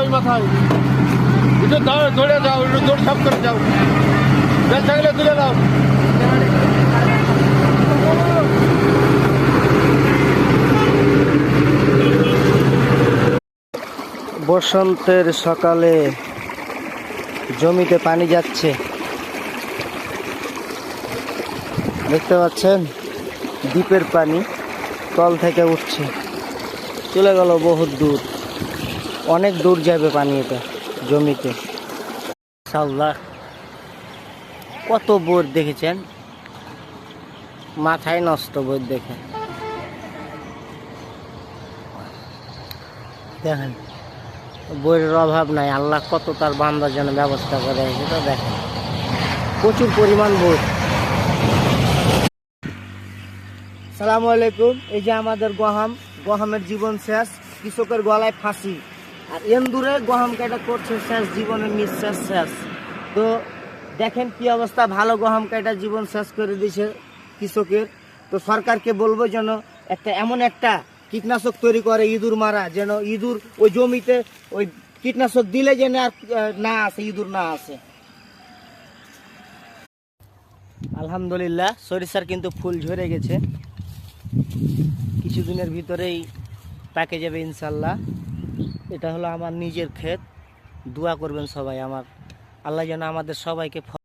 ওই মাথায় একটু ধরে যাও, একটু দৌড় সাপ করে যাও, বেল থাকলে তুলে দাও। বসন্তের সকালে জমিতে পানি যাচ্ছে, দেখতে পাচ্ছেন? দ্বীপের পানি তল থেকে উঠছে, চলে গেল বহুত দূর, অনেক দূর যাবে পানি এটা জমিতে। ইনশাআল্লাহ কত বোট দেখেছেন, মাথায় নষ্ট বোট দেখে। দেখেন বইয়ের অভাব নাই, আল্লাহ কত তার বান্দার জন্য ব্যবস্থা করে সেটা দেখেন, প্রচুর পরিমাণ বই। সালামু আলাইকুম। এই যে আমাদের গহামের জীবন শেষ, কৃষকের গলায় ফাঁসি, আর এন্দুরে গহাম কাটা করছে শেষ, জীবনের নিঃশ্বাস শেষ। তো দেখেন কি অবস্থা, ভালো গহাম কাটা জীবন শেষ করে দিয়েছে কৃষকের। তো সরকারকে বলবো যেন এমন একটা কীটনাশক তৈরি করে ইঁদুর মারা, যেন ইঁদুর ওই জমিতে ওই কীটনাশক দিলে যেন আর না আসে, ইঁদুর না আসে। আলহামদুলিল্লাহ সরিষার কিন্তু ফুল ঝরে গেছে, কিছুদিনের ভিতরেই পাকে যাবে ইনশাল্লাহ। এটা হলো আমার নিজের ক্ষেত, দোয়া করবেন সবাই আমার, আল্লাহ যেন আমাদের সবাইকে